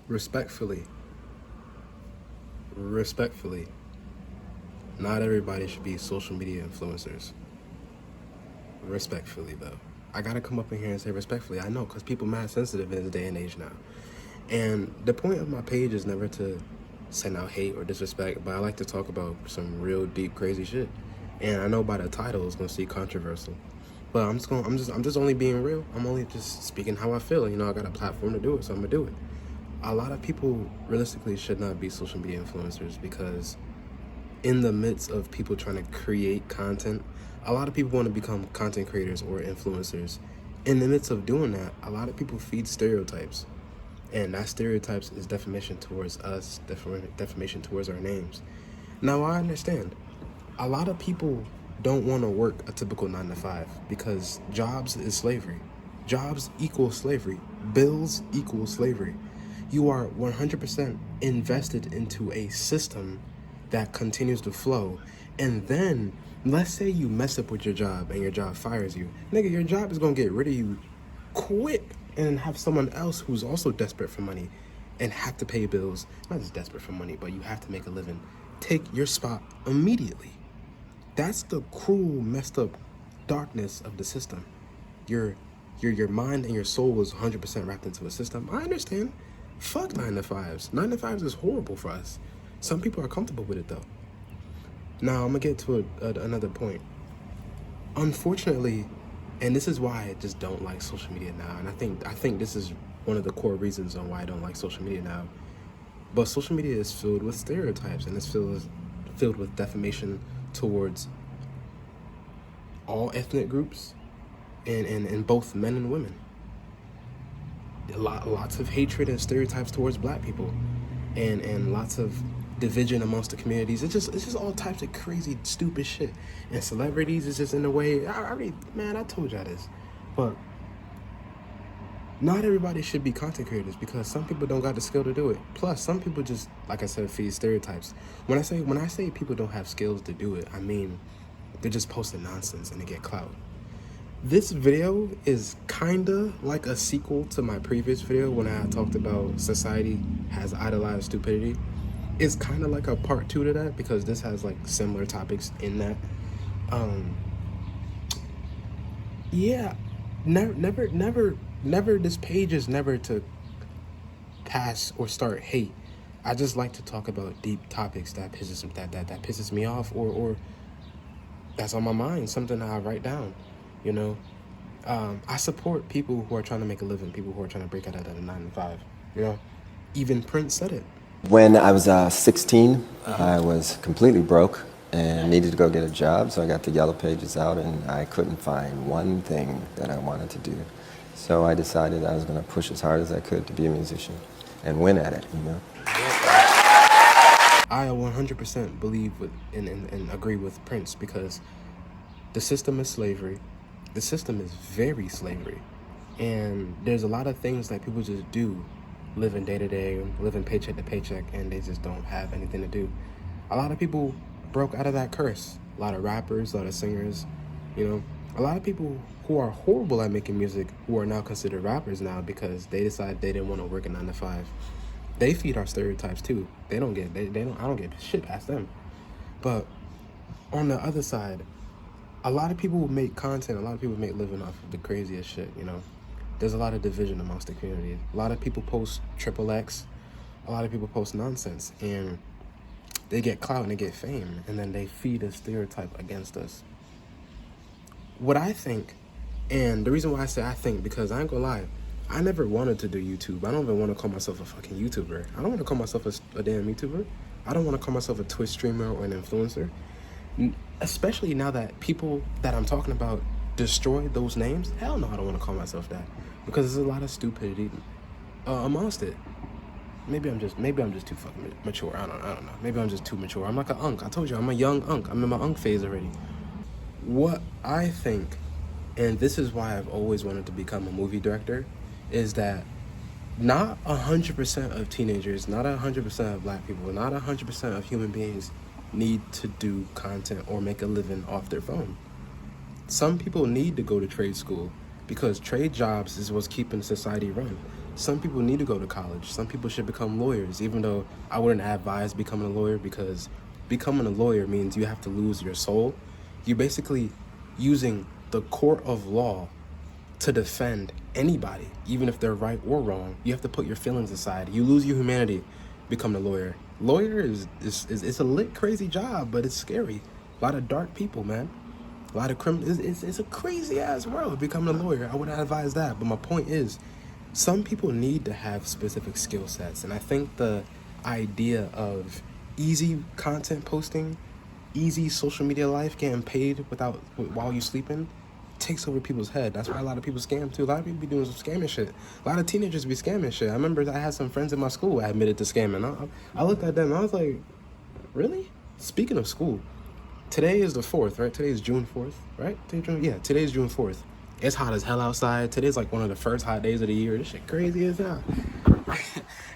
Respectfully, not everybody should be social media influencers. Respectfully, though. I gotta come up in here and say respectfully. I know, because people mad sensitive in this day and age now. And the point of my page is never to send out hate or disrespect, but I like to talk about some real deep, crazy shit. And I know by the title it's gonna seem controversial, but I'm just only being real. I'm only just speaking how I feel. You know, I got a platform to do it, so I'm gonna do it. A lot of people realistically should not be social media influencers, because in the midst of people trying to create content, a lot of people want to become content creators or influencers. In the midst of doing that, a lot of people feed stereotypes. And that stereotypes is defamation towards us, defamation towards our names. Now, I understand. A lot of people don't want to work a typical 9 to 5 because jobs is slavery. Jobs equal slavery. Bills equal slavery. You are 100% invested into a system that continues to flow. And then, let's say you mess up with your job and your job fires you. Nigga, your job is going to get rid of you quick and have someone else who's also desperate for money and have to pay bills. Not just desperate for money, but you have to make a living. Take your spot immediately. That's the cruel, messed up darkness of the system. Your mind and your soul is 100% wrapped into a system. I understand. Fuck 9 to 5s. 9 to 5s is horrible for us. Some people are comfortable with it, though. Now, I'm going to get to another point. Unfortunately, and this is why I just don't like social media now, and I think this is one of the core reasons on why I don't like social media now. But social media is filled with stereotypes, and it's filled with defamation towards all ethnic groups, and both men and women. Lots of hatred and stereotypes towards black people, and lots of division amongst the communities. It's just all types of crazy, stupid shit. And celebrities is just in the way. I told y'all this, but not everybody should be content creators, because some people don't got the skill to do it. Plus, some people just, like I said, feed stereotypes. When I say people don't have skills to do it, I mean they're just posting nonsense and they get clout. This video is kinda like a sequel to my previous video when I talked about society has idolized stupidity. It's kind of like a part 2 to that, because this has like similar topics in that. Never. This page is never to pass or start hate. I just like to talk about deep topics that pisses me off, or that's on my mind, something that I write down. You know, I support people who are trying to make a living, people who are trying to break out of the 9 to 5. You know, even Prince said it. When I was 16, I was completely broke and needed to go get a job, so I got the Yellow Pages out, and I couldn't find one thing that I wanted to do. So I decided I was going to push as hard as I could to be a musician and win at it, you know. I 100% believe and agree with Prince, because the system is slavery. The system is very slavery. And there's a lot of things that people just do, living day to day, living paycheck to paycheck, and they just don't have anything to do. A lot of people broke out of that curse. A lot of rappers, a lot of singers, you know. A lot of people who are horrible at making music, who are now considered rappers now because they decided they didn't want to work a 9 to 5. They feed our stereotypes too. I don't get shit past them. But on the other side, a lot of people make content, a lot of people make living off of the craziest shit, you know. There's a lot of division amongst the community. A lot of people post XXX. A lot of people post nonsense, and they get clout and they get fame, and then they feed a stereotype against us. What I think, and the reason why I say I think, because I ain't gonna lie, I never wanted to do YouTube. I don't even want to call myself a fucking YouTuber. I don't want to call myself a damn YouTuber. I don't want to call myself a Twitch streamer or an influencer. Especially now that people that I'm talking about destroyed those names. Hell no, I don't want to call myself that, because there's a lot of stupidity amongst it. Maybe I'm just too fucking mature. I don't know. Maybe I'm just too mature. I'm like an unk. I told you, I'm a young unk. I'm in my unk phase already. What I think, and this is why I've always wanted to become a movie director, is that not 100% of teenagers, not 100% of black people, not 100% of human beings need to do content or make a living off their phone. Some people need to go to trade school, because trade jobs is what's keeping society run. Some people need to go to college. Some people should become lawyers, even though I wouldn't advise becoming a lawyer, because becoming a lawyer means you have to lose your soul. You're basically using the court of law to defend anybody, even if they're right or wrong. You have to put your feelings aside. You lose your humanity, become a lawyer. Lawyer is it's a lit, crazy job, but it's scary. A lot of dark people, man. A lot of criminals. It's a crazy ass world becoming a lawyer. I wouldn't advise that. But my point is, some people need to have specific skill sets. And I think the idea of easy content posting, easy social media life, getting paid while you sleeping, takes over people's head. That's why a lot of people scam too. A lot of people be doing some scamming shit. A lot of teenagers be scamming shit. I remember I had some friends in my school who admitted to scamming. I looked at them and I was like, really? Speaking of school, today is the 4th, right? Today is June 4th, right? Today is June 4th. It's hot as hell outside. Today's like one of the first hot days of the year. This shit crazy as hell.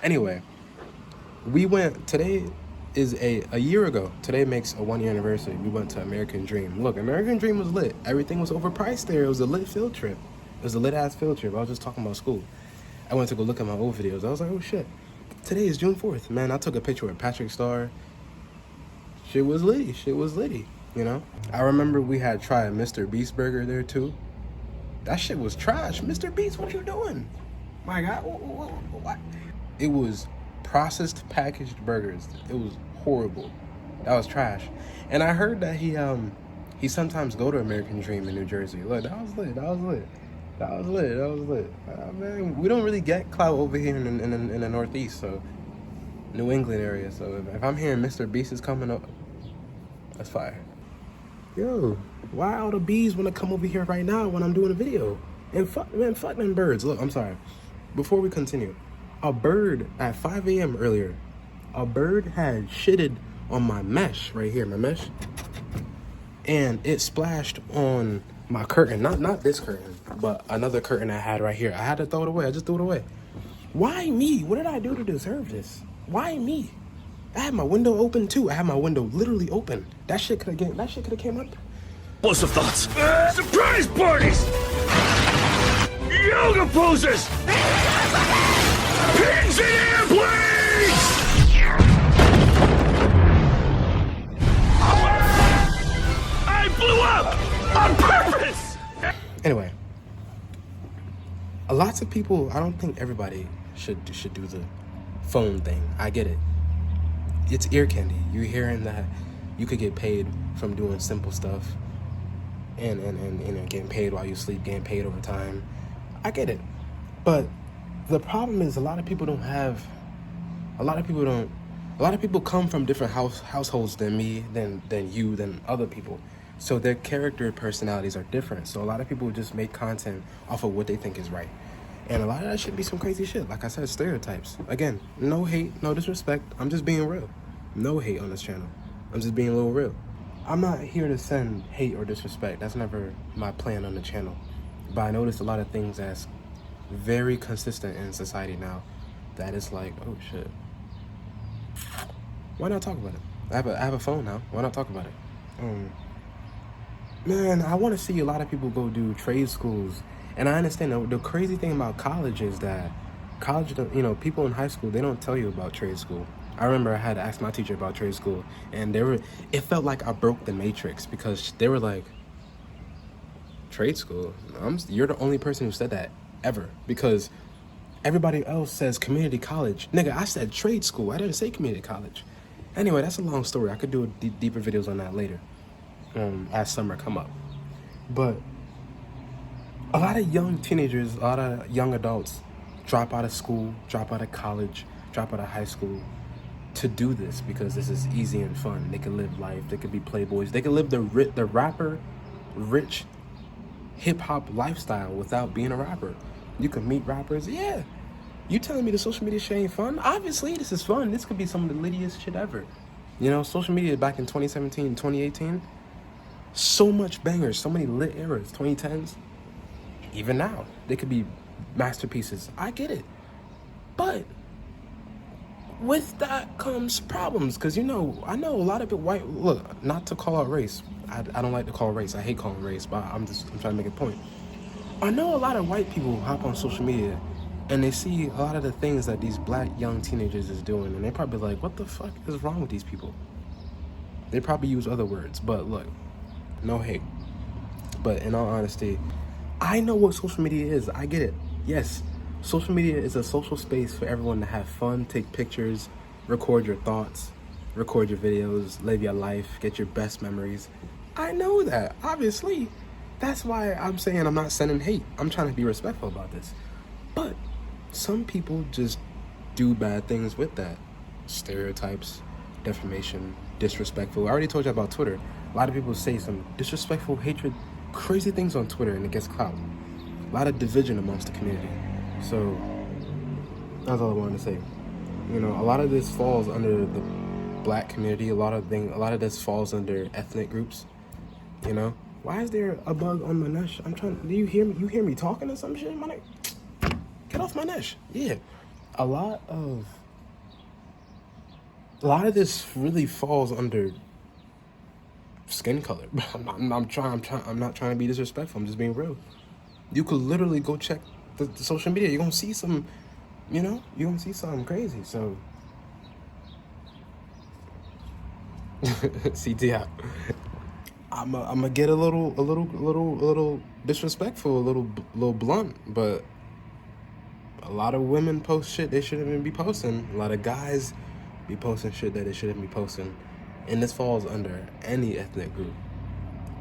Anyway, today is a year ago. Today makes a 1-year anniversary. We went to American Dream. Look, American Dream was lit. Everything was overpriced there. It was a lit field trip. It was a lit ass field trip. I was just talking about school. I went to go look at my old videos. I was like, oh shit. Today is June 4th. Man, I took a picture with Patrick Star. Shit was litty. You know? I remember we had tried Mr. Beast Burger there too. That shit was trash. Mr. Beast, what you doing? My God, what? It was processed packaged burgers. It was horrible. That was trash. And I heard that he sometimes go to American Dream in New Jersey. Look, that was lit. Man, we don't really get clout over here in the Northeast, so New England area. So if I'm hearing Mr. Beast is coming up, that's fire. Yo, why all the bees want to come over here right now when I'm doing a video? And fuck them birds. Look, I'm sorry. Before we continue, a bird at 5 a.m. earlier, a bird had shitted on my mesh right here, and it splashed on my curtain. Not this curtain, but another curtain I had right here. I had to throw it away. I just threw it away. Why me? What did I do to deserve this? Why me? I had my window open too. I had my window literally open. That shit could have came up. Explosive thoughts. Surprise parties. Yoga poses. Pigs in airplanes. I blew up on purpose. Anyway, lots of people. I don't think everybody should do the phone thing. I get it. It's ear candy. You're hearing that you could get paid from doing simple stuff and getting paid while you sleep, getting paid over time. I get it. But the problem is a lot of people come from different households than me, than you, than other people. So their character personalities are different. So a lot of people just make content off of what they think is right. And a lot of that should be some crazy shit. Like I said, stereotypes. Again, no hate, no disrespect. I'm just being real. No hate on this channel. I'm just being a little real. I'm not here to send hate or disrespect. That's never my plan on the channel. But I noticed a lot of things that's very consistent in society now that it's like, oh shit. Why not talk about it? I have a phone now. Why not talk about it? Man, I want to see a lot of people go do trade schools. And I understand the crazy thing about college is that people in high school, they don't tell you about trade school. I remember I had to ask my teacher about trade school, and it felt like I broke the matrix, because they were like, trade school? You're the only person who said that ever, because everybody else says community college. Nigga, I said trade school. I didn't say community college. Anyway, that's a long story. I could do deeper videos on that later, as summer come up. But a lot of young teenagers, a lot of young adults drop out of school, drop out of college, drop out of high school to do this because this is easy and fun. They can live life. They could be playboys. They can live the rapper, rich, hip-hop lifestyle without being a rapper. You can meet rappers. Yeah. You telling me the social media shit ain't fun? Obviously, this is fun. This could be some of the littiest shit ever. You know, social media back in 2017, 2018, so much bangers, so many lit eras, 2010s. Even now, they could be masterpieces. I get it. But with that comes problems, because, I know a lot of white, look, not to call out race. I don't like to call race. I hate calling race, but I'm trying to make a point. I know a lot of white people who hop on social media and they see a lot of the things that these black young teenagers is doing, and they probably like, what the fuck is wrong with these people? They probably use other words, but look, no hate. But in all honesty, I know what social media is. I get it. Yes, social media is a social space for everyone to have fun, take pictures, record your thoughts, record your videos, live your life, get your best memories. I know that, obviously. That's why I'm saying I'm not sending hate. I'm trying to be respectful about this. But some people just do bad things with that. Stereotypes, defamation, disrespectful. I already told you about Twitter. A lot of people say some disrespectful, hatred, crazy things on Twitter, and it gets clout. A lot of division amongst the community. So that's all I wanted to say. You know, a lot of this falls under the black community. A lot of this falls under ethnic groups. You know, why is there a bug on my nesh? I'm trying. Do you hear me? You hear me talking or some shit? My neck. Get off my nesh. Yeah, a lot of this really falls under skin color. I'm not trying to be disrespectful. I'm just being real. You could literally go check the social media. You're gonna see some, you know, you're gonna see something crazy. So, CTI. I'm gonna get a little disrespectful, a little blunt, but a lot of women post shit they shouldn't even be posting. A lot of guys be posting shit that they shouldn't be posting, and this falls under any ethnic group.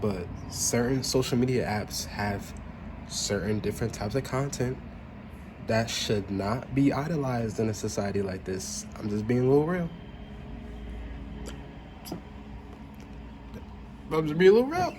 But certain social media apps have certain different types of content that should not be idolized in a society like this. I'm just being a little real. I'm just being a little real.